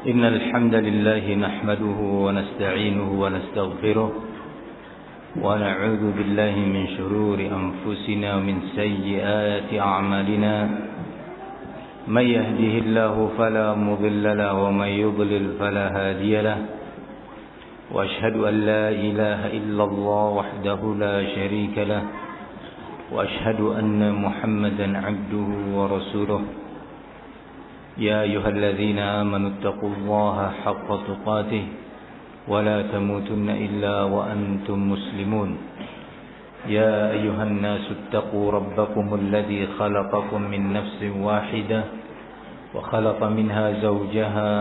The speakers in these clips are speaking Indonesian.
إن الحمد لله نحمده ونستعينه ونستغفره ونعوذ بالله من شرور أنفسنا ومن سيئات أعمالنا من يهده الله فلا مضل له ومن يضلل فلا هادي له وأشهد أن لا إله إلا الله وحده لا شريك له وأشهد أن محمدا عبده ورسوله يا أيها الذين آمنوا اتقوا الله حق تقاته ولا تموتن إلا وأنتم مسلمون يا أيها الناس اتقوا ربكم الذي خلقكم من نفس واحدة وخلق منها زوجها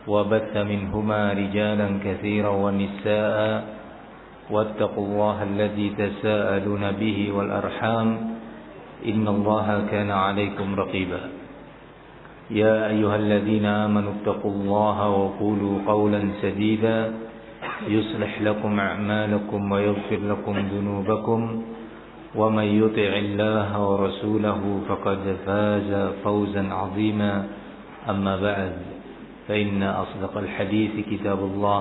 وبث منهما رجالا كثيرا ونساء واتقوا الله الذي تساءلون به والأرحام إن الله كان عليكم رقيبا يا أيها الذين آمنوا اتقوا الله وقولوا قولا سديدا يصلح لكم أعمالكم ويغفر لكم ذنوبكم ومن يطع الله ورسوله فقد فاز فوزا عظيما أما بعد فإن أصدق الحديث كتاب الله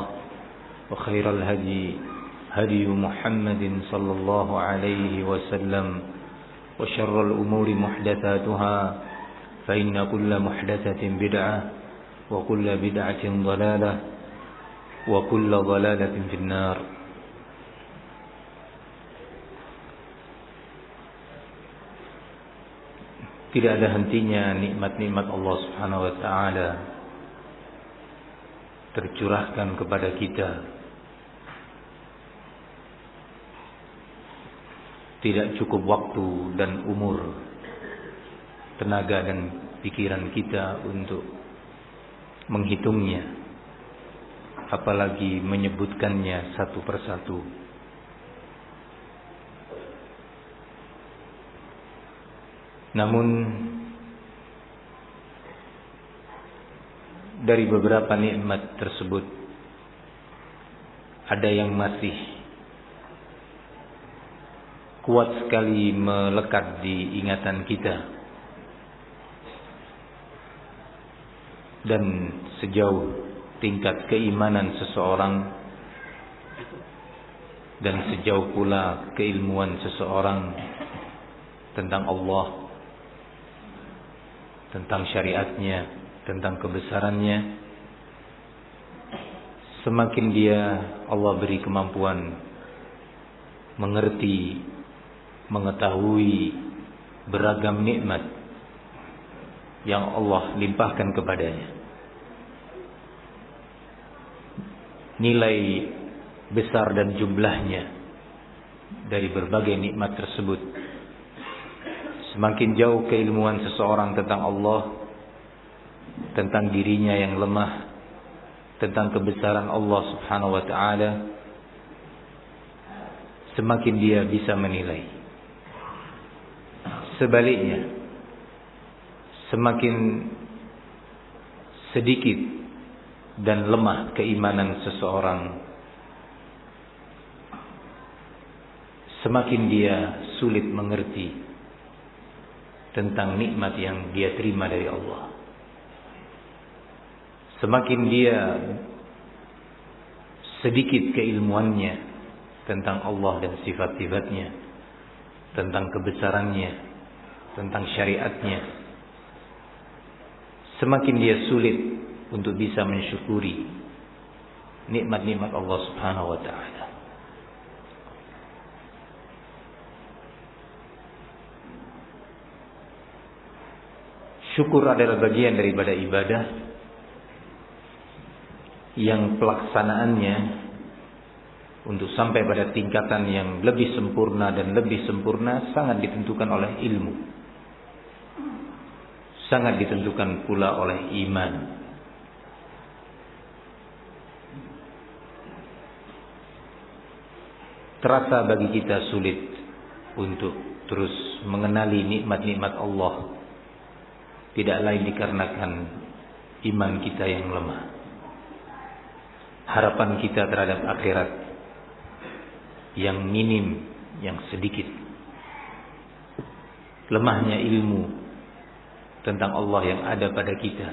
وخير الهدي هدي محمد صلى الله عليه وسلم وشر الأمور محدثاتها فإن كل محدثة بدعة وكل بدعة ضلالة وكل ضلالة في النار. Tidak ada hentinya nikmat-nikmat Allah Subhanahu wa taala tercurahkan kepada kita. Tidak cukup waktu dan umur, tenaga dan pikiran kita untuk menghitungnya, apalagi menyebutkannya satu persatu. Namun dari beberapa nikmat tersebut ada yang masih kuat sekali melekat di ingatan kita. Dan sejauh tingkat keimanan seseorang dan sejauh pula keilmuan seseorang tentang Allah, tentang syariatnya, tentang kebesarannya, semakin dia Allah beri kemampuan mengerti, mengetahui beragam nikmat yang Allah limpahkan kepadanya. Nilai besar dan jumlahnya dari berbagai nikmat tersebut, semakin jauh keilmuan seseorang tentang Allah, tentang dirinya yang lemah, tentang kebesaran Allah Subhanahu wa taala, semakin dia bisa menilai. Sebaliknya, semakin sedikit dan lemah keimanan seseorang, semakin dia sulit mengerti tentang nikmat yang dia terima dari Allah. Semakin dia sedikit keilmuannya tentang Allah dan sifat-sifatnya, tentang kebesarannya, tentang syariatnya, semakin dia sulit untuk bisa mensyukuri nikmat-nikmat Allah Subhanahu wa taala. Syukur adalah bagian daripada ibadah yang pelaksanaannya untuk sampai pada tingkatan yang lebih sempurna dan lebih sempurna sangat ditentukan oleh ilmu, sangat ditentukan pula oleh iman. Terasa bagi kita sulit untuk terus mengenali nikmat-nikmat Allah, tidak lain dikarenakan iman kita yang lemah, harapan kita terhadap akhirat yang minim, yang sedikit, lemahnya ilmu tentang Allah yang ada pada kita,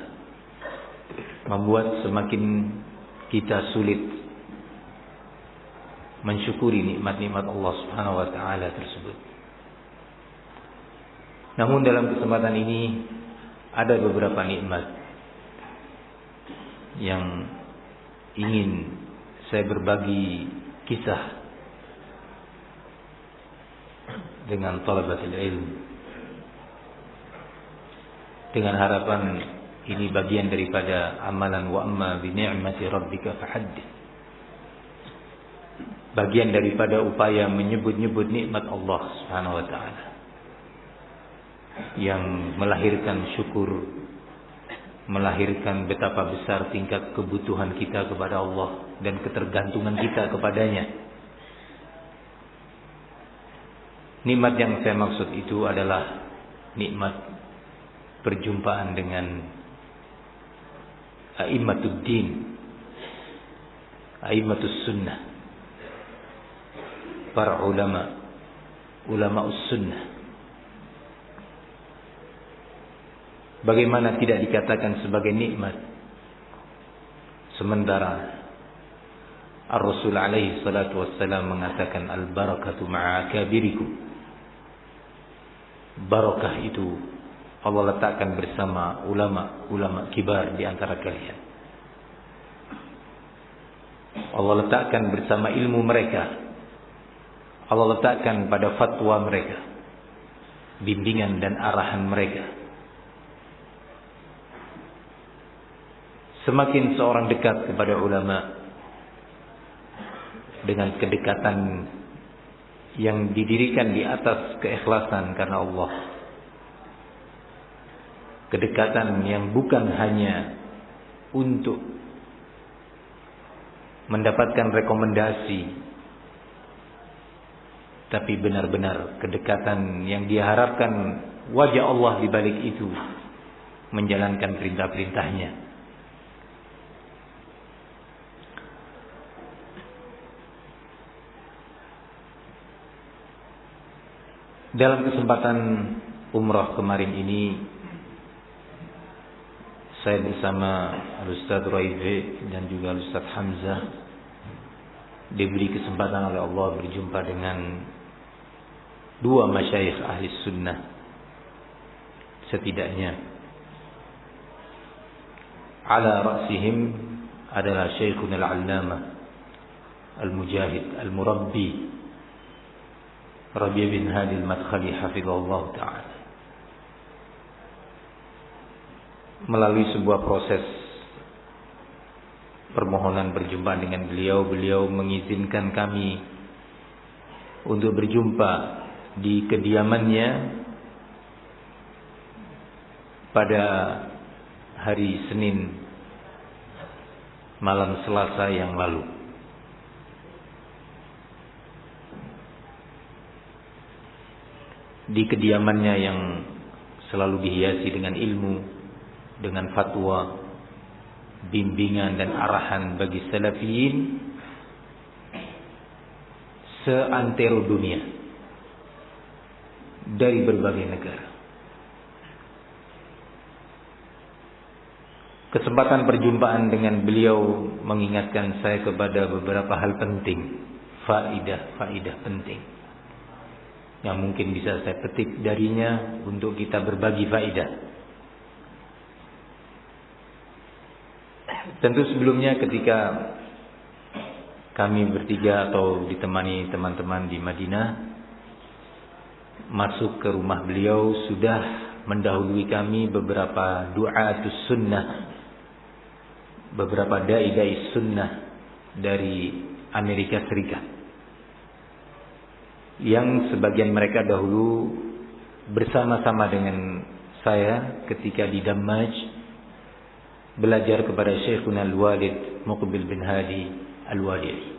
membuat semakin kita sulit mensyukuri nikmat-nikmat Allah Subhanahu wa taala tersebut. Namun dalam kesempatan ini ada beberapa nikmat yang ingin saya berbagi kisah dengan thalabatul ilm, dengan harapan ini bagian daripada amalan wa amma bi ni'mati rabbika fahaddits, bagian daripada upaya menyebut-nyebut nikmat Allah Subhanahu wa taala yang melahirkan syukur, melahirkan betapa besar tingkat kebutuhan kita kepada Allah dan ketergantungan kita kepadanya. Nikmat yang saya maksud itu adalah nikmat perjumpaan dengan a'immatud din, a'immatus sunnah, para ulama sunnah. Bagaimana tidak dikatakan sebagai nikmat, sementara Ar-Rasul alaihi salatu wassalam mengatakan al-barakatu ma'a akabirikum. Barakah itu Allah letakkan bersama ulama kibar di antara kalian. Allah letakkan bersama ilmu mereka. Allah letakkan pada fatwa mereka, bimbingan dan arahan mereka. Semakin seorang dekat kepada ulama dengan kedekatan yang didirikan di atas keikhlasan karena Allah, kedekatan yang bukan hanya untuk mendapatkan rekomendasi, tapi benar-benar kedekatan yang diharapkan wajah Allah di balik itu, menjalankan perintah-perintahnya. Dalam kesempatan umrah kemarin ini, saya bersama Al-Ustaz Raifi dan juga Al-Ustaz Hamzah diberi kesempatan oleh Allah berjumpa dengan dua masyayikh ahli sunnah setidaknya. Ala ra'sihim adalah Syekhuna al-Allamah Al-Mujahid Al-Murabbi Rabi' bin Hadi Al-Madkhali hafizahullah ta'ala. Melalui sebuah proses permohonan berjumpa dengan beliau mengizinkan kami untuk berjumpa di kediamannya pada hari Senin malam Selasa yang lalu. Di kediamannya yang selalu dihiasi dengan ilmu, dengan fatwa, bimbingan dan arahan bagi salafiyin seantero dunia dari berbagai negara. Kesempatan perjumpaan dengan beliau mengingatkan saya kepada beberapa hal penting, faidah penting yang mungkin bisa saya petik darinya untuk kita berbagi faidah. Tentu sebelumnya ketika kami bertiga atau ditemani teman-teman di Madinah masuk ke rumah beliau, sudah mendahului kami beberapa du'atus sunnah, beberapa dai-dai sunnah dari Amerika Serikat, yang sebagian mereka dahulu bersama-sama dengan saya ketika di Dammaj belajar kepada Syekhuna Al-Walid Muqbil bin Hadi Al-Wadi'i.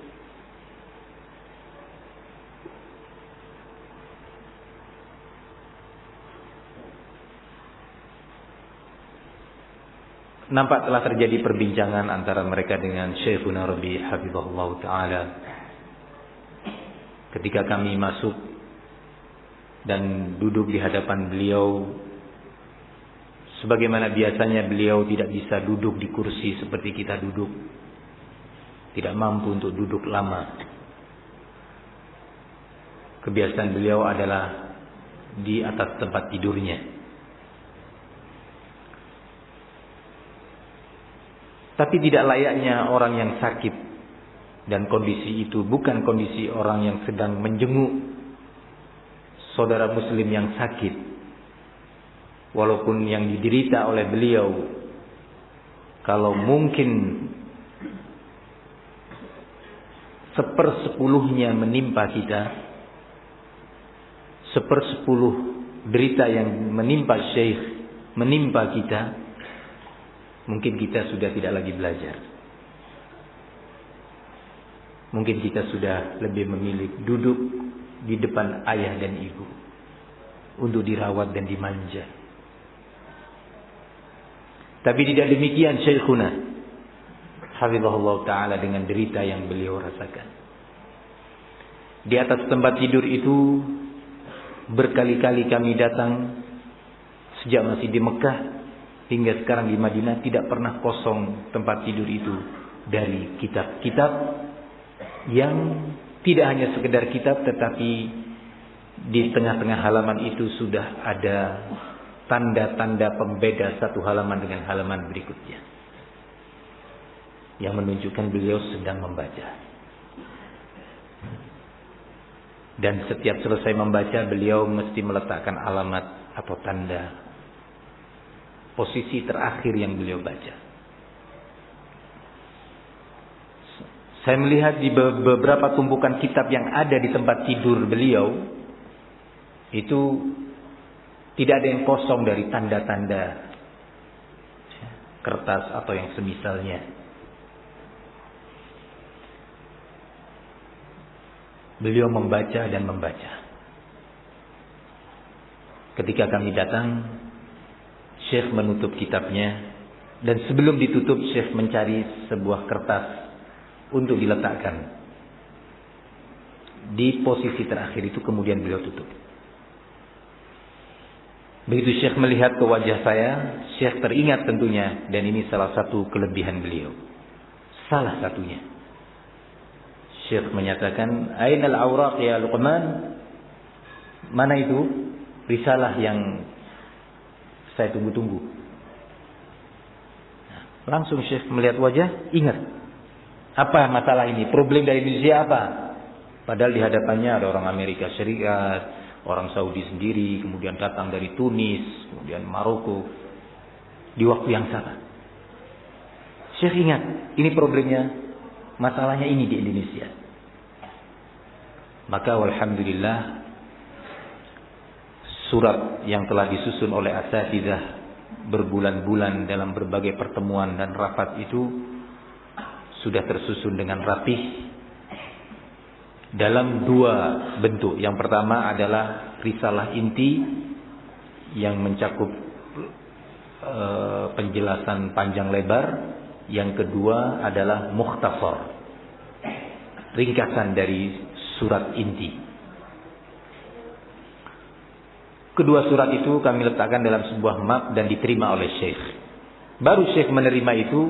Nampak telah terjadi perbincangan antara mereka dengan Syekhuna Rabi' hafizahullah ta'ala. Ketika kami masuk dan duduk di hadapan beliau, Sebagaimana biasanya beliau tidak bisa duduk di kursi seperti kita duduk. Tidak mampu untuk duduk lama. Kebiasaan beliau adalah di atas tempat tidurnya. Tapi tidak layaknya orang yang sakit. Dan kondisi itu bukan kondisi orang yang sedang menjenguk saudara muslim yang sakit. Walaupun yang diderita oleh beliau, kalau mungkin 1/10 menimpa kita, 1/10 derita yang menimpa syekh menimpa kita, mungkin kita sudah tidak lagi belajar. Mungkin kita sudah lebih memilih duduk di depan ayah dan ibu untuk dirawat dan dimanja. Tapi tidak demikian syekhuna hafizahullah ta'ala dengan derita yang beliau rasakan. Di atas tempat tidur itu berkali-kali kami datang sejak masih di Mekah hingga sekarang di Madinah, tidak pernah kosong tempat tidur itu dari kitab-kitab yang tidak hanya sekedar kitab, tetapi di tengah-tengah halaman itu sudah ada tanda-tanda pembeda satu halaman dengan halaman berikutnya, yang menunjukkan beliau sedang membaca. Dan setiap selesai membaca, beliau mesti meletakkan alamat atau tanda posisi terakhir yang beliau baca. Saya melihat di beberapa tumpukan kitab yang ada di tempat tidur beliau, itu tidak ada yang kosong dari tanda-tanda kertas atau yang semisalnya. Beliau membaca dan membaca. Ketika kami datang, Syekh menutup kitabnya, dan sebelum ditutup Syekh mencari sebuah kertas untuk diletakkan di posisi terakhir itu, kemudian beliau tutup. Begitu Syekh melihat ke wajah saya, Syekh teringat tentunya, dan ini salah satu kelebihan beliau. Salah satunya, Syekh menyatakan, "Ainal awraq ya Luqman?" Mana itu risalah yang saya tunggu-tunggu? Langsung Syekh melihat wajah, ingat. Apa masalah ini? Problem dari Indonesia apa? Padahal di hadapannya ada orang Amerika Serikat, orang Saudi sendiri, kemudian datang dari Tunis, kemudian Maroko. Di waktu yang sama, Syekh ingat, ini problemnya, masalahnya ini di Indonesia. Maka walhamdulillah, surat yang telah disusun oleh asatidzah berbulan-bulan dalam berbagai pertemuan dan rapat itu sudah tersusun dengan rapih dalam 2 bentuk. Yang pertama adalah risalah inti yang mencakup penjelasan panjang lebar. Yang kedua adalah mukhtasar, ringkasan dari surat inti. Kedua surat itu kami letakkan dalam sebuah map dan diterima oleh Syekh. Baru Syekh menerima itu,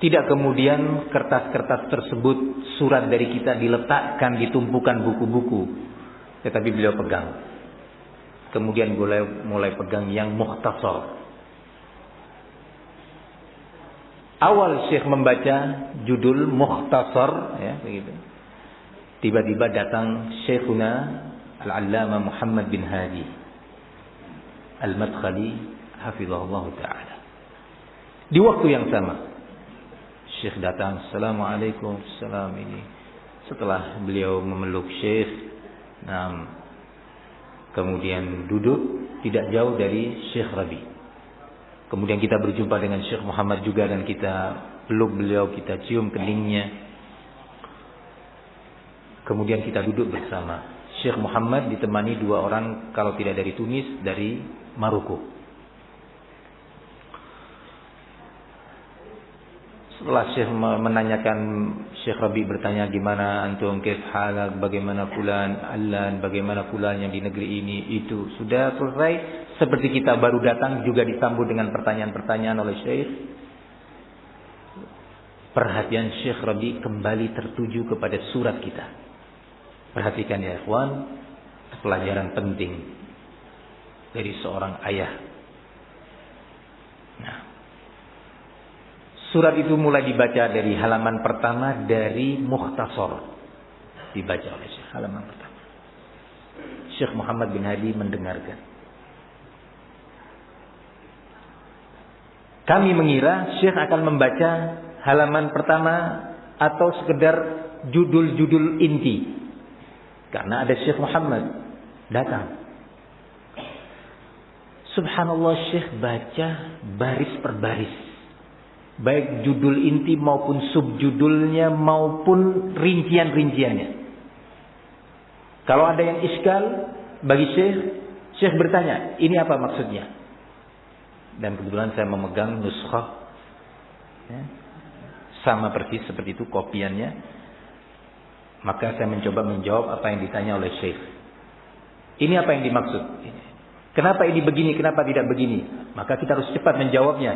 tidak kemudian kertas-kertas tersebut, surat dari kita diletakkan di tumpukan buku-buku, tetapi beliau pegang. Kemudian mulai pegang yang mukhtasar. Awal Syekh membaca judul mukhtasar, ya begitu. Tiba-tiba datang Syekhuna Al-Allamah Muhammad bin Hadi Al-Madkhali hafizahullah ta'ala. Di waktu yang sama Syekh datang, "Assalamualaikum." Salam ini. Setelah beliau memeluk Syekh, kemudian duduk tidak jauh dari Syekh Rabi. Kemudian kita berjumpa dengan Syekh Muhammad juga, dan kita peluk beliau, kita cium keningnya. Kemudian kita duduk bersama. Syekh Muhammad ditemani 2 orang, kalau tidak dari Tunis, dari Maroko. Setelah Syekh menanyakan, Syekh Rabi bertanya gimana antum, kif halak, bagaimana fulan, allan, bagaimana fulan yang di negeri ini, itu sudah selesai. Seperti kita baru datang juga disambut dengan pertanyaan-pertanyaan oleh Syekh. Perhatian Syekh Rabi kembali tertuju kepada surat kita. Perhatikan ya ikhwan, pelajaran penting dari seorang ayah. Nah, surat itu mulai dibaca dari halaman pertama dari Mukhtasar. Dibaca oleh Syekh halaman pertama. Syekh Muhammad bin Hadi mendengarkan. Kami mengira Syekh akan membaca halaman pertama atau sekedar judul-judul inti. Karena ada Syekh Muhammad datang. Subhanallah, Syekh baca baris per baris. Baik judul inti maupun subjudulnya maupun rincian-rinciannya. Kalau ada yang iskal bagi Syekh, Syekh bertanya, ini apa maksudnya? Dan kebetulan saya memegang nuskhah, ya, sama persis seperti itu kopiannya. Maka saya mencoba menjawab apa yang ditanya oleh Syekh. Ini apa yang dimaksud? Kenapa ini begini, kenapa tidak begini? Maka kita harus cepat menjawabnya.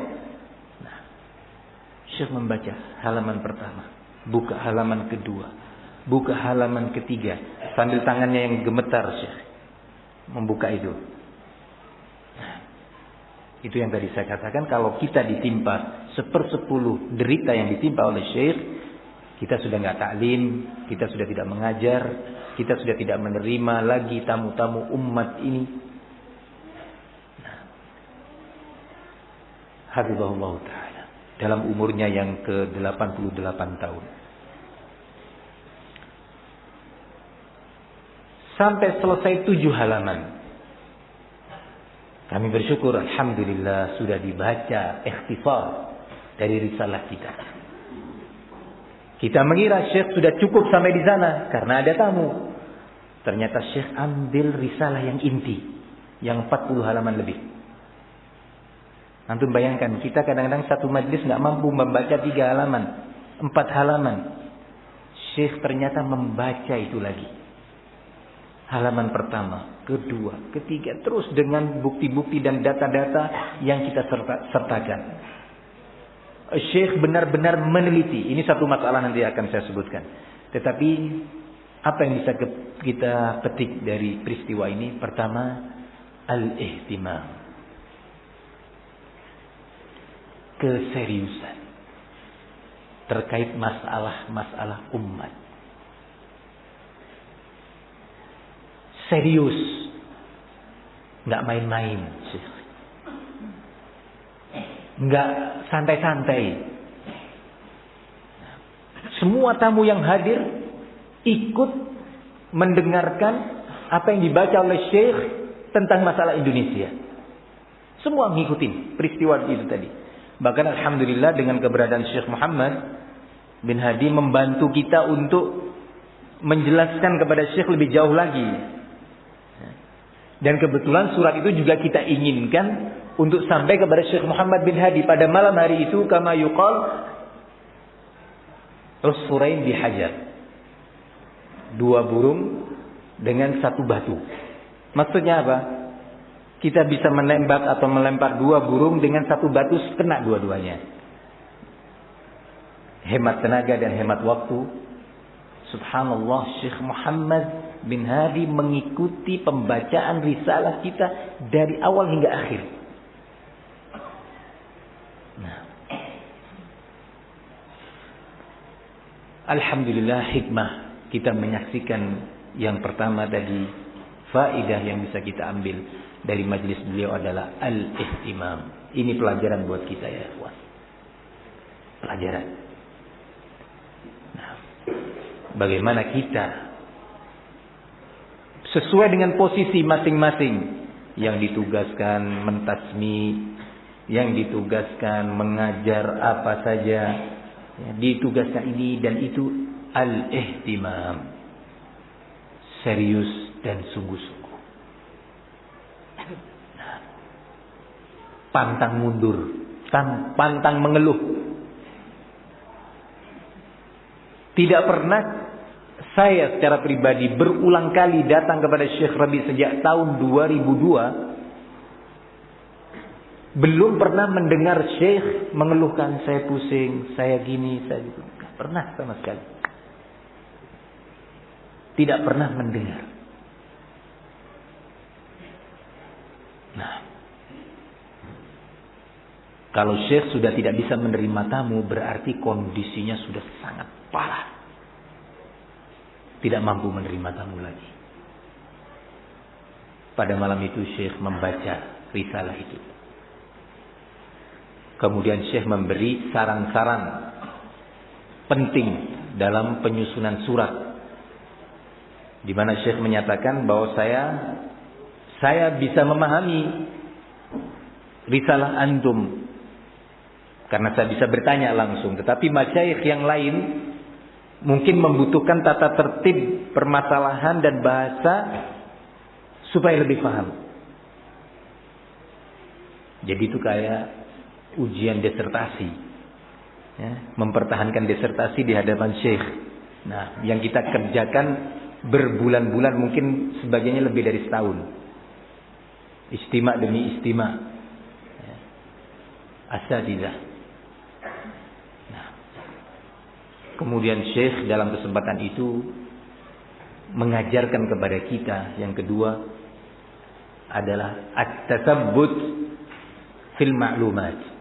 Nah, Syekh membaca halaman pertama, buka halaman kedua, buka halaman ketiga, sambil tangannya yang gemetar Syekh membuka itu. Nah, itu yang tadi saya katakan, kalau kita ditimpa 1/10 derita yang ditimpa oleh Syekh, kita sudah nggak taklim, kita sudah tidak mengajar, kita sudah tidak menerima lagi tamu-tamu umat ini. Hafizahullah ta'ala dalam umurnya yang ke-88 tahun. Sampai selesai 7 halaman. Kami bersyukur, alhamdulillah sudah dibaca ikhtisar dari risalah kita. Kita mengira Syekh sudah cukup sampai di sana karena ada tamu. Ternyata Syekh ambil risalah yang inti, yang 40 halaman lebih. Antum bayangkan, kita kadang-kadang satu majlis nggak mampu membaca 3 halaman, 4 halaman. Syekh ternyata membaca itu lagi. Halaman pertama, kedua, ketiga, terus dengan bukti-bukti dan data-data yang kita sertakan. Syekh benar-benar meneliti. Ini satu masalah nanti akan saya sebutkan. Tetapi apa yang bisa kita petik dari peristiwa ini? Pertama, al-ihtimam. Keseriusan terkait masalah-masalah umat. Serius, nggak main-main, nggak santai-santai. Semua tamu yang hadir ikut mendengarkan apa yang dibaca oleh Syekh tentang masalah Indonesia. Semua ngikutin peristiwa itu tadi. Bahkan alhamdulillah dengan keberadaan Syekh Muhammad bin Hadi membantu kita untuk menjelaskan kepada Syekh lebih jauh lagi. Dan kebetulan surat itu juga kita inginkan untuk sampai kepada Syekh Muhammad bin Hadi pada malam hari itu, kama yuqal usfurain bihajar. 2 burung dengan 1 batu. Maksudnya apa? Kita bisa menembak atau melempar 2 burung dengan 1 batu, kena dua-duanya. Hemat tenaga dan hemat waktu. Subhanallah, Syekh Muhammad bin Hadi mengikuti pembacaan risalah kita dari awal hingga akhir. Nah, alhamdulillah hikmah kita menyaksikan yang pertama tadi, faidah yang bisa kita ambil dari majlis beliau adalah al-ihtimam. Ini pelajaran buat kita ya ikhwan. Pelajaran. Nah, bagaimana kita sesuai dengan posisi masing-masing, yang ditugaskan mentasmi, yang ditugaskan mengajar apa saja, ya, ditugaskan ini dan itu, al-ihtimam, serius dan sungguh-sungguh. Pantang mundur, pantang mengeluh. Tidak pernah saya secara pribadi berulang kali datang kepada Syekh Rabi sejak tahun 2002. Belum pernah mendengar Syekh mengeluhkan saya pusing, saya gini, saya gitu. Tidak pernah sama sekali. Tidak pernah mendengar. Nah, kalau Syekh sudah tidak bisa menerima tamu, berarti kondisinya sudah sangat parah. Tidak mampu menerima tamu lagi. Pada malam itu Syekh membaca risalah itu. Kemudian Syekh memberi saran-saran penting dalam penyusunan surat. Di mana Syekh menyatakan bahwa saya bisa memahami risalah antum karena saya bisa bertanya langsung. Tetapi masyayikh yang lain mungkin membutuhkan tata tertib permasalahan dan bahasa supaya lebih paham. Jadi itu kayak ujian disertasi, ya, mempertahankan disertasi di hadapan Syekh. Nah, yang kita kerjakan berbulan-bulan, mungkin sebagainya lebih dari setahun. Istima demi istima, ya. Asatidzah. Nah, kemudian Syekh dalam kesempatan itu mengajarkan kepada kita yang kedua adalah at-tasabbut fil ma'lumat.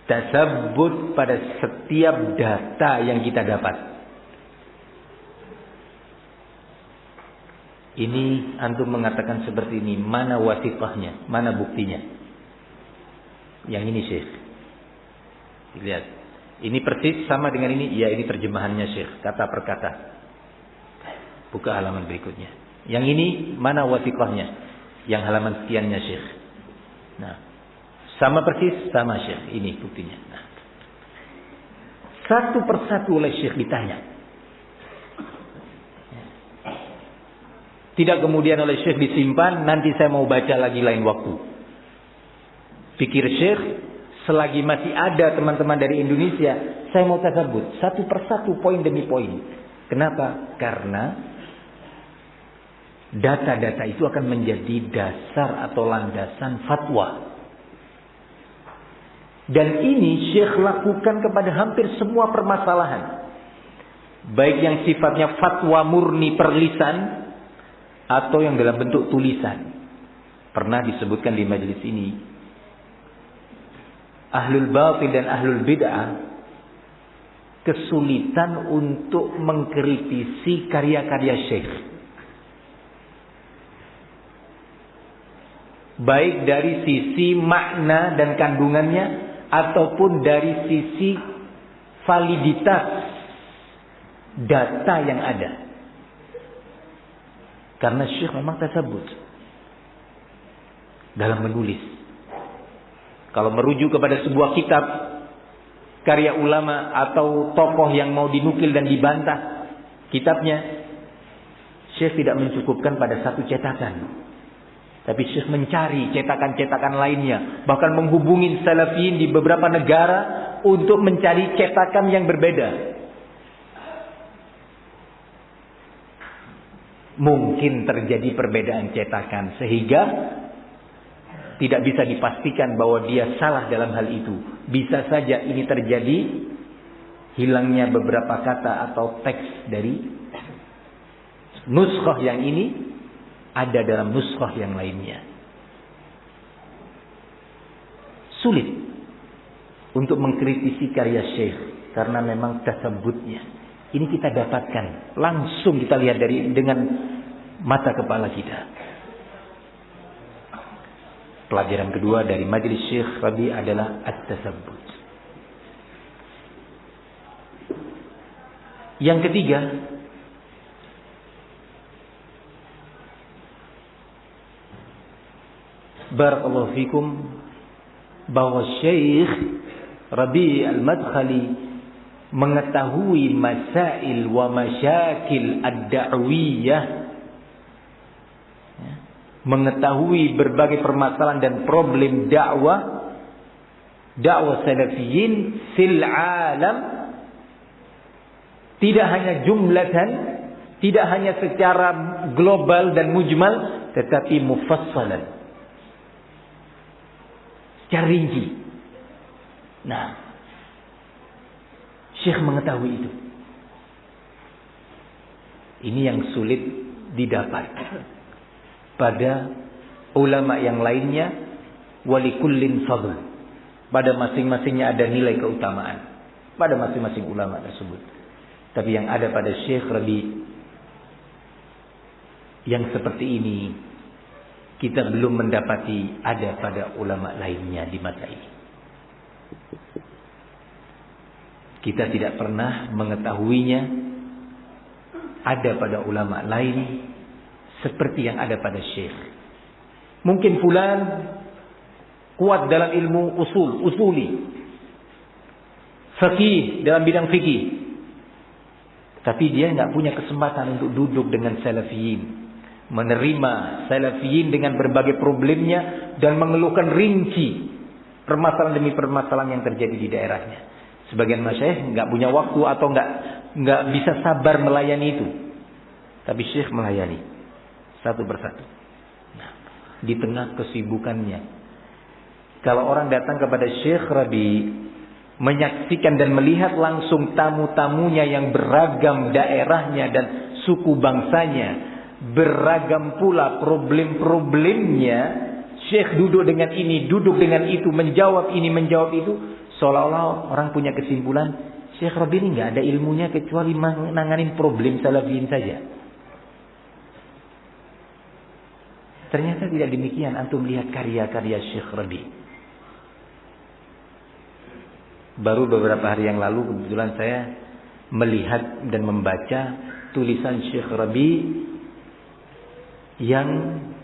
Tasabbut pada setiap data yang kita dapat. Ini antum mengatakan seperti ini, mana wasiqahnya, mana buktinya? Yang ini Syekh. Lihat. Ini persis sama dengan ini, ya ini terjemahannya Syekh, kata per kata. Buka halaman berikutnya. Yang ini mana wasiqahnya? Yang halaman sekiannya Syekh. Nah, sama persis, sama Syekh. Ini buktinya. Nah, satu persatu oleh Syekh ditanya. Tidak kemudian oleh Syekh disimpan, nanti saya mau baca lagi lain waktu. Pikir Syekh, selagi masih ada teman-teman dari Indonesia, saya mau tasabbut satu persatu, poin demi poin. Kenapa? Karena data-data itu akan menjadi dasar atau landasan fatwa. Dan ini Syekh lakukan kepada hampir semua permasalahan. Baik yang sifatnya fatwa murni perlisan atau yang dalam bentuk tulisan. Pernah disebutkan di majelis ini, ahlul batil dan ahlul bid'ah kesulitan untuk mengkritisi karya-karya Syekh. Baik dari sisi makna dan kandungannya ataupun dari sisi validitas data yang ada. Karena Syekh memang tasabbut dalam menulis. Kalau merujuk kepada sebuah kitab karya ulama atau tokoh yang mau dinukil dan dibantah kitabnya, Syekh tidak mencukupkan pada satu cetakan. Tapi Syekh mencari cetakan-cetakan lainnya. Bahkan menghubungi salafiyin di beberapa negara untuk mencari cetakan yang berbeda. Mungkin terjadi perbedaan cetakan sehingga tidak bisa dipastikan bahwa dia salah dalam hal itu. Bisa saja ini terjadi hilangnya beberapa kata atau teks dari nuskhah yang ini ada dalam nuskhah yang lainnya. Sulit untuk mengkritisi karya Syekh karena memang tasabbutnya. Ini kita dapatkan langsung, kita lihat dengan mata kepala kita. Pelajaran kedua dari majelis Syekh Rabi adalah at-tasabbut. Yang ketiga, barakallahu fikum, bahwa Syekh Rabi al-Madkhali mengetahui masail wa masyakil ad-da'wiyah, mengetahui berbagai permasalahan dan problem dakwah salafiyin fil alam Tidak hanya jumlatan, tidak hanya secara global dan mujmal, tetapi mufassalan, secara rinci. Nah, Syekh mengetahui itu. Ini yang sulit didapat pada ulama yang lainnya. Walikullin fadl. Pada masing-masingnya ada nilai keutamaan pada masing-masing ulama tersebut. Tapi yang ada pada Syekh Rabi yang seperti ini, kita belum mendapati ada pada ulama lainnya di masa ini. Kita tidak pernah mengetahuinya ada pada ulama lain seperti yang ada pada Syekh. Mungkin fulan kuat dalam ilmu usuli, fikih dalam bidang fikih, tapi dia nggak punya kesempatan untuk duduk dengan salafiyin, menerima salafiyin dengan berbagai problemnya dan mengeluhkan rinci permasalahan demi permasalahan yang terjadi di daerahnya. Sebagian masyayikh nggak punya waktu atau nggak bisa sabar melayani itu, tapi Syekh melayani satu persatu. Nah, di tengah kesibukannya, kalau orang datang kepada Syekh Rabi, menyaksikan dan melihat langsung tamu-tamunya yang beragam daerahnya dan suku bangsanya, beragam pula problem-problemnya, Syekh duduk dengan ini, duduk dengan itu, menjawab ini, menjawab itu, seolah-olah orang punya kesimpulan, Syekh Rabi ini nggak ada ilmunya kecuali menanganin problem salafiyin saja. Ternyata tidak demikian. Antum melihat karya-karya Syekh Rabi. Baru beberapa hari yang lalu kebetulan saya melihat dan membaca tulisan Syekh Rabi yang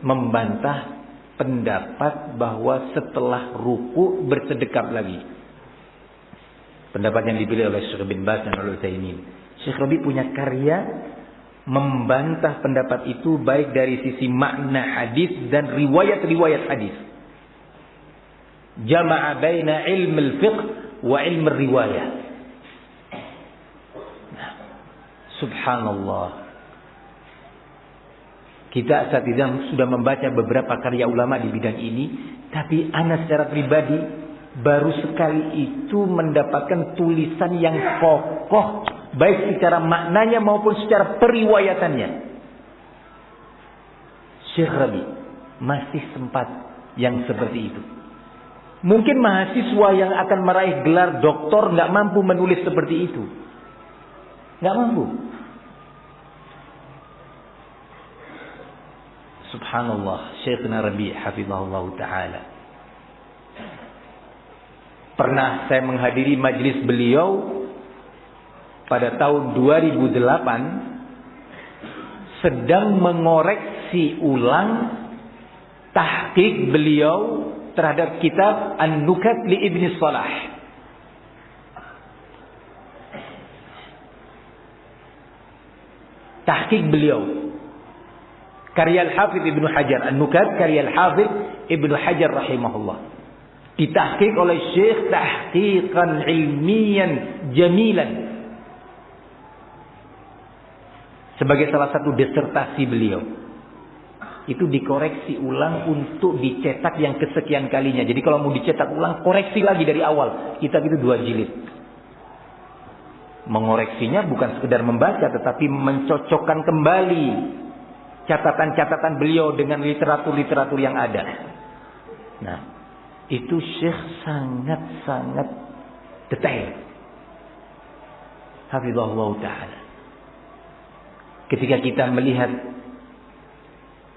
membantah pendapat bahwa setelah ruku bersedekap lagi. Pendapat yang dipilih oleh Syekh bin Baz dan oleh Utsaimin. Syekh Rabi punya karya membantah pendapat itu baik dari sisi makna hadis dan riwayat-riwayat hadis. Jama'a baina ilm al-fiqh wa ilm riwayah. Nah, subhanallah. Kita saat ini sudah membaca beberapa karya ulama di bidang ini, tapi ana secara pribadi baru sekali itu mendapatkan tulisan yang kokoh baik secara maknanya maupun secara periwayatannya. Syekh Rabi masih sempat yang seperti itu. Mungkin mahasiswa yang akan meraih gelar doktor nggak mampu menulis seperti itu, nggak mampu. Subhanallah, Syekhna Rabi hafizahullah taala. Pernah saya menghadiri majlis beliau pada tahun 2008, sedang mengoreksi ulang tahqiq beliau terhadap kitab An-Nukat li Ibn Salah. Tahqiq beliau, karya Al-Hafidh Ibn Hajar. An-Nukat karya Al-Hafidh Ibn Hajar rahimahullah, ditahqiq oleh Syekh tahqiqan ilmiyan jamilan, sebagai salah satu disertasi beliau. Itu dikoreksi ulang untuk dicetak yang kesekian kalinya. Jadi kalau mau dicetak ulang, koreksi lagi dari awal. Kitab itu 2 jilid. Mengoreksinya bukan sekedar membaca, tetapi mencocokkan kembali catatan-catatan beliau dengan literatur-literatur yang ada. Nah, itu Syekh sangat-sangat detail. Hafizahullah ta'ala. Ketika kita melihat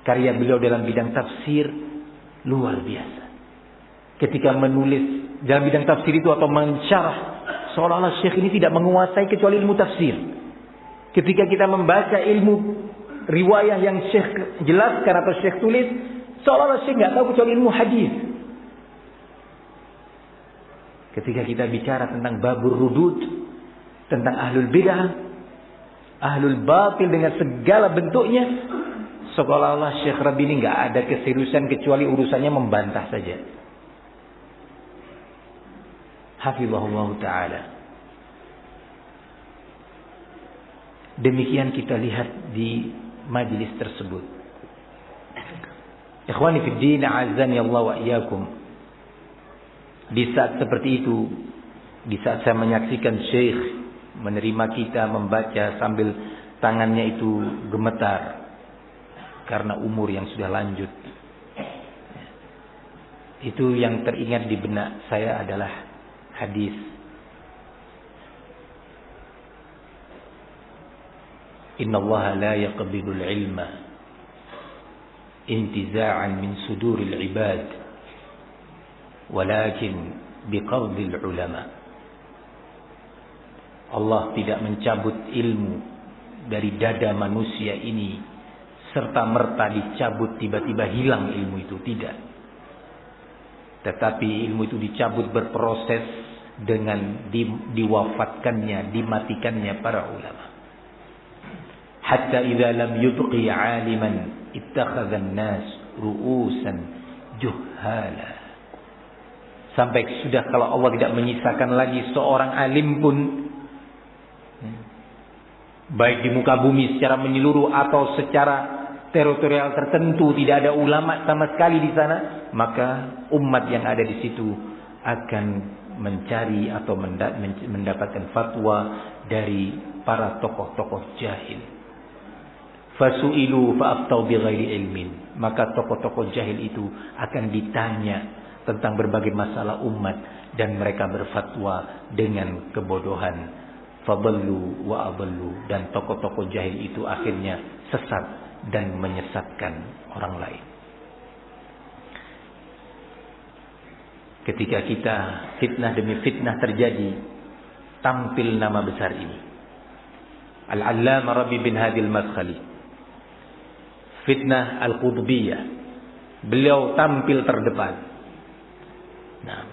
karya beliau dalam bidang tafsir, luar biasa. Ketika menulis dalam bidang tafsir itu atau mensyarah, seolah-olah Syekh ini tidak menguasai kecuali ilmu tafsir. Ketika kita membaca ilmu riwayah yang Syekh jelaskan atau Syekh tulis, seolah-olah Syekh nggak tahu kecuali ilmu hadis. Ketika kita bicara tentang babur rudud, tentang ahlul bid'ah, ahlul batil dengan segala bentuknya, seolah-olah Syekh Rabi ini nggak ada keseriusan kecuali urusannya membantah saja. Hafizahullah ta'ala. Demikian kita lihat di majelis tersebut. Ikhwani fid din, a'azzani Allah wa iyyakum. Di saat seperti itu, di saat saya menyaksikan Syekh menerima kita membaca sambil tangannya itu gemetar karena umur yang sudah lanjut, itu yang teringat di benak saya adalah hadis Innallaha la yaqbidul ilma intiza'an min suduril ibad walakin biqabdil ulama. Allah tidak mencabut ilmu dari dada manusia ini serta merta dicabut tiba-tiba hilang ilmu itu, tidak. Tetapi ilmu itu dicabut berproses dengan diwafatkannya, dimatikannya para ulama. Hatta idza lam yubqi 'aliman ittakhadha an-nas ru'usan juhala. Sampai sudah kalau Allah tidak menyisakan lagi seorang alim pun, baik di muka bumi secara menyeluruh atau secara teritorial tertentu, tidak ada ulama sama sekali di sana, maka umat yang ada di situ akan mencari atau mendapatkan fatwa dari para tokoh-tokoh jahil. Fasu'ilu fa'aftau bighairi ilmin. Maka tokoh-tokoh jahil itu akan ditanya tentang berbagai masalah umat dan mereka berfatwa dengan kebodohan. Fadallu wa adallu. Dan tokoh-tokoh jahil itu akhirnya sesat dan menyesatkan orang lain. Ketika kita fitnah demi fitnah terjadi, tampil nama besar ini, Al-Allamah Rabi bin Hadi Al-Madkhali, fitnah Al-Qutbiyah. Beliau tampil terdepan. Nah,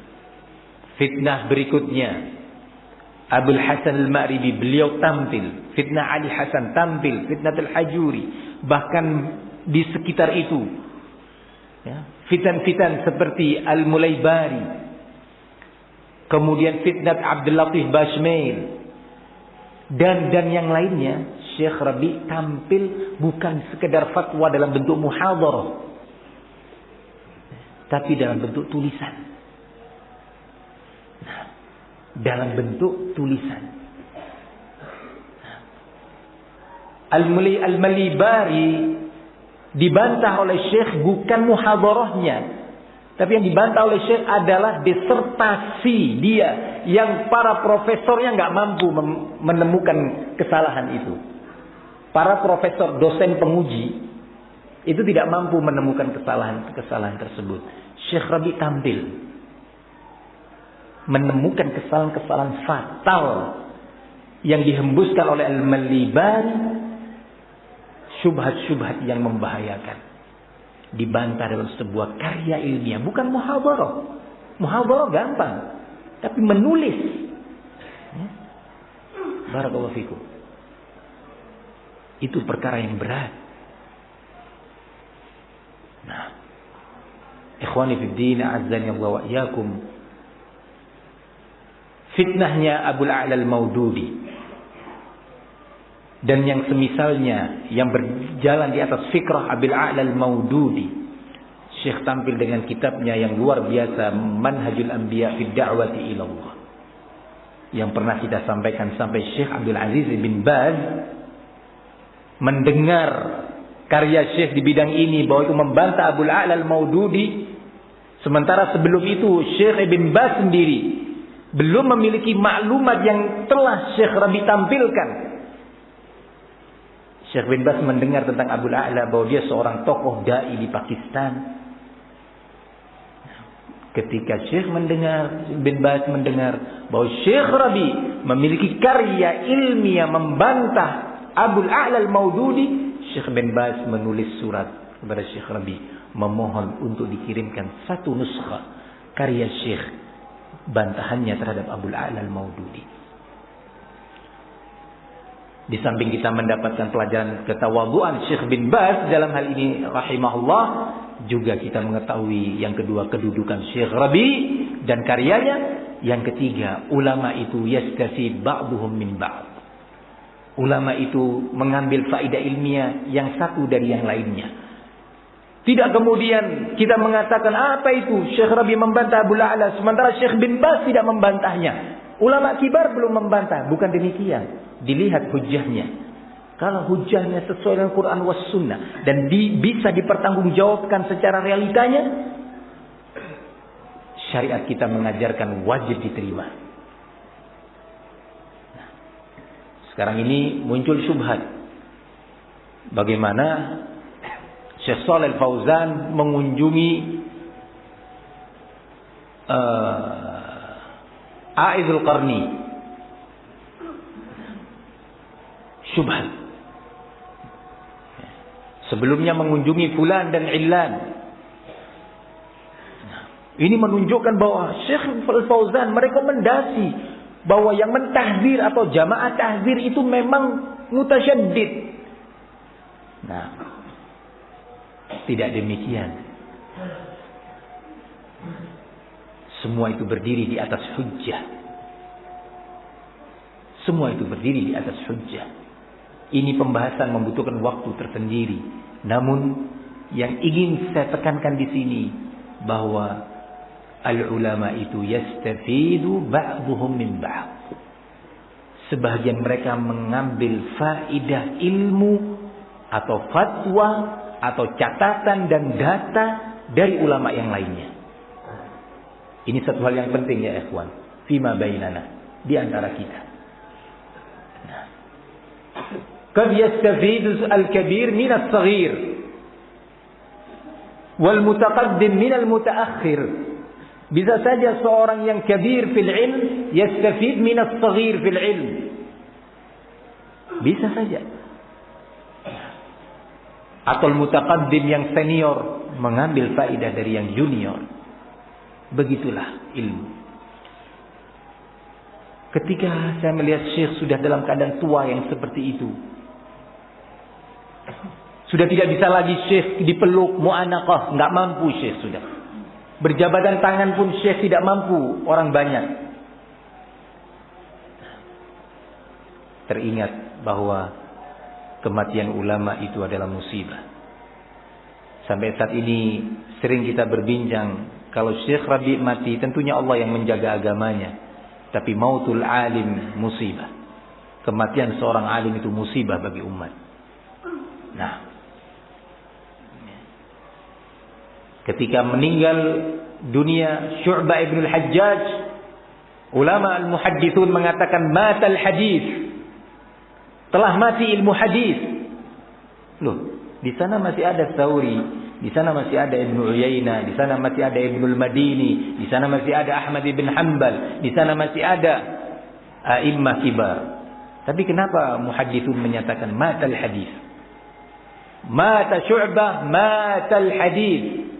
fitnah berikutnya Abul Hasan Al-Ma'ribi, beliau tampil. Fitnah Ali Hasan tampil. Fitnah Al-Hajuri. Bahkan di sekitar itu, ya, fitan-fitan seperti Al-Mulaybari, kemudian fitnah Abdul Latif Bashmail, dan yang lainnya. Syekh Rabi tampil bukan sekedar fatwa dalam bentuk muhadharah, tapi dalam bentuk tulisan. Nah, dalam bentuk tulisan. Al-Malibari dibantah oleh Syekh bukan muhadharahnya, tapi yang dibantah oleh Syekh adalah disertasi dia yang para profesornya nggak mampu menemukan kesalahan itu. Para profesor, dosen penguji itu tidak mampu menemukan kesalahan tersebut. Syekh Rabi tampil menemukan kesalahan-kesalahan fatal yang dihembuskan oleh Al-Malibari, syubhat-syubhat yang membahayakan, dibantah dalam sebuah karya ilmiah, bukan muhadharah. Muhadharah gampang, tapi menulis, barakallahu fikum, itu perkara yang berat. Nah, ikhwani fid din, a'azzani Allah wa iyyakum, fitnahnya Abul A'la Al-Maududi dan yang semisalnya yang berjalan di atas fikrah Abul A'la Al-Maududi. Syekh tampil dengan kitabnya yang luar biasa, Manhajul Anbiya fi Da'wati ila Allah, yang pernah kita sampaikan sampai Syekh Abdul Aziz bin Baz mendengar karya Syekh di bidang ini bahwa itu membantah Abul A'la Al-Maududi, sementara sebelum itu Syekh Ibn Baz sendiri belum memiliki maklumat yang telah Syekh Rabi tampilkan. Syekh bin Baz mendengar tentang Abul A'la bahwa dia seorang tokoh dai di Pakistan. Ketika Syekh bin Baz mendengar bahwa Syekh Rabi memiliki karya ilmiah membantah Abul A'la Al-Maududi, Syekh bin Baz menulis surat kepada Syekh Rabi memohon untuk dikirimkan satu nuskha karya Syekh bantahannya terhadap Abul A'la Al-Maududi. Di samping kita mendapatkan pelajaran ketawadhuan Syekh bin Baz dalam hal ini rahimahullah, juga kita mengetahui yang kedua kedudukan Syekh Rabi dan karyanya. Yang ketiga, ulama itu yastafid ba'duhum min ba'd. ulama itu mengambil faedah ilmiah yang satu dari yang lainnya. Tidak kemudian kita mengatakan apa itu Syekh Rabi membantah Abu La'la sementara Syekh bin Baz tidak membantahnya. Ulama kibar belum membantah, bukan demikian. Dilihat hujahnya. Kalau hujahnya sesuai dengan Quran was sunnah dan bisa dipertanggungjawabkan secara realitanya, syariat kita mengajarkan wajib diterima. Nah, sekarang ini muncul syubhat. Bagaimana Syekh Shalih Al-Fauzan mengunjungi A'idul Qarni. Syubhat. Sebelumnya mengunjungi fulan dan illan. Ini menunjukkan bahwa Syekh Al-Fauzan merekomendasi bahwa yang mentahzir atau jamaah tahzir itu memang mutasyaddid. Nah, tidak demikian. Semua itu berdiri di atas hujjah. Semua itu berdiri di atas hujjah. Ini pembahasan membutuhkan waktu tersendiri. Namun yang ingin saya tekankan di sini bahwa al-ulama itu yastafidu ba'duhum min ba'd. Sebahagian mereka mengambil faidah ilmu atau fatwa atau catatan dan data dari ulama yang lainnya. Ini satu hal yang penting ya ikhwan. Fima bainana, di antara kita. Nah. Qad yastafidu al-kabir min as-saghir wal mutaqaddim min al-mutaakhir. Bisa saja seorang yang kabir fil ilm yastafid min as-saghir fil ilm. Bisa saja. Atau mutaqaddim yang senior mengambil faedah dari yang junior. Begitulah ilmu. Ketika saya melihat Syekh sudah dalam keadaan tua yang seperti itu, sudah tidak bisa lagi Syekh dipeluk mu'anaqah, enggak mampu Syekh sudah. Berjabatan tangan pun Syekh tidak mampu, orang banyak. Teringat bahwa kematian ulama itu adalah musibah. Sampai saat ini sering kita berbincang, kalau Syekh Rabi mati tentunya Allah yang menjaga agamanya. Tapi mautul alim musibah. Kematian seorang alim itu musibah bagi umat. Nah, ketika meninggal dunia Syu'bah ibn al-Hajjaj, ulama al-muhaddithun mengatakan matal hadis. Telah mati ilmu hadis. Loh, di sana masih ada Tsauri, di sana masih ada Ibnu Uyainah, di sana masih ada Ibnu Al-Madini, di sana masih ada Ahmad bin Hanbal, di sana masih ada a'immah kibar. Tapi kenapa muhaddithun menyatakan matal hadis? Mata Syu'bah, matal hadis.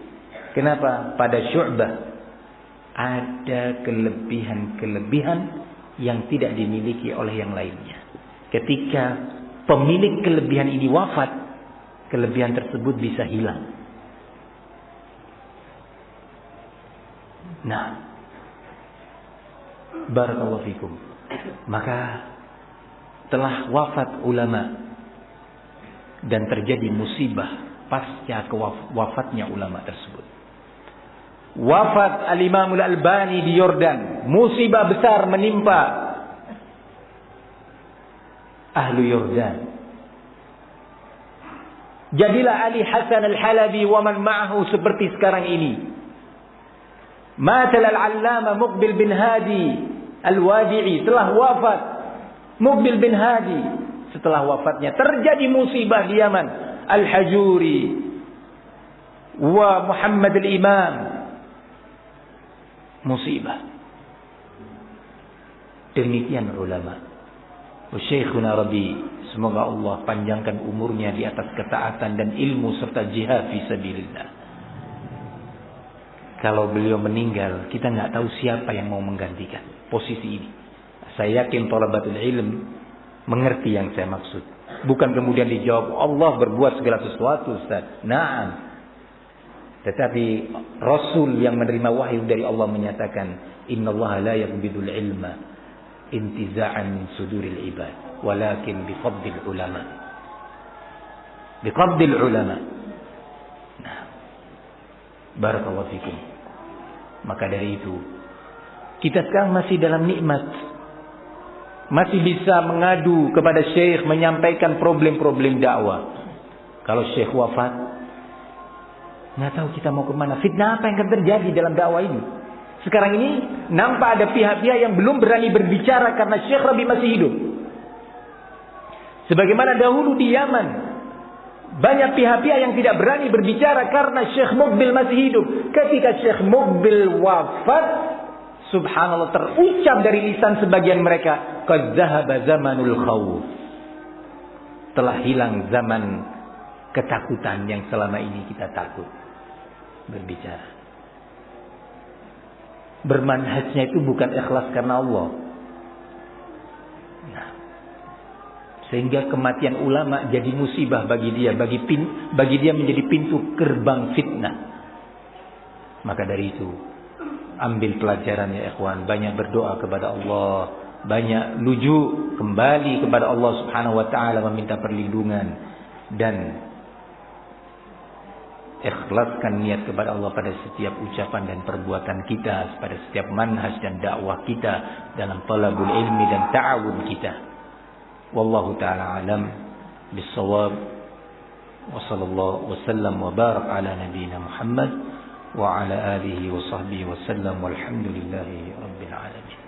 Kenapa? Pada Syu'bah ada kelebihan-kelebihan yang tidak dimiliki oleh yang lainnya. Ketika pemilik kelebihan ini wafat, kelebihan tersebut bisa hilang. Nah, barakallahu fikum. Maka telah wafat ulama dan terjadi musibah pasca wafatnya ulama tersebut. Wafat Al-Imam Al-Albani di Yordan, musibah besar menimpa ahlu Yordan. Jadilah Ali Hasan Al-Halabi wa man ma'ahu seperti sekarang ini. Matal al-allama Muqbil bin Hadi Al-Wadi'i, telah wafat Muqbil bin Hadi. Setelah wafatnya terjadi musibah di Yaman. Al-Hajuri wa Muhammad al-Imam, musibah. Demikian ulama. Syekhuna Rabi, semoga Allah panjangkan umurnya di atas ketaatan dan ilmu serta jihad fi sabilillah. Kalau beliau meninggal, kita nggak tahu siapa yang mau menggantikan posisi ini. Saya yakin thalabatul ilm mengerti yang saya maksud. Bukan kemudian dijawab Allah berbuat segala sesuatu, Ustaz. Naam. Tetapi Rasul yang menerima wahyu dari Allah menyatakan, innallaha la yaqbidul ilma intiza'an min suduril ibad, walakin bifadlil ulama. Biqabdil ulama. Nah, barakallahu fikum. Maka dari itu, kita sekarang masih dalam nikmat. Masih bisa mengadu kepada syekh, menyampaikan problem-problem dakwah. Kalau syekh wafat, nggak tahu kita mau kemana. Fitnah apa yang akan terjadi dalam dakwah ini? Sekarang ini nampak ada pihak-pihak yang belum berani berbicara karena Syekh Rabi masih hidup. Sebagaimana dahulu di Yaman, banyak pihak-pihak yang tidak berani berbicara karena Syekh Muqbil masih hidup. Ketika Syekh Muqbil wafat, subhanallah, terucap dari lisan sebagian mereka, qad zahaba zamanul khawf. Telah hilang zaman ketakutan yang selama ini kita takut berbicara. Bermanhajnya itu bukan ikhlas karena Allah. Nah, sehingga kematian ulama jadi musibah bagi dia, bagi dia menjadi pintu gerbang fitnah. Maka dari itu, ambil pelajarannya ikhwan, banyak berdoa kepada Allah, banyak luju kembali kepada Allah Subhanahu wa taala meminta perlindungan, dan ikhlaskan niat kepada Allah pada setiap ucapan dan perbuatan kita, pada setiap manhaj dan dakwah kita, dalam talabul ilmi dan ta'awun kita. Wallahu ta'ala alam bis-shawab. Wa sallallahu wa sallam wa barak ala nabiyyina Muhammad wa ala alihi wa sahbihi wa sallam, walhamdulillahi rabbil alamin.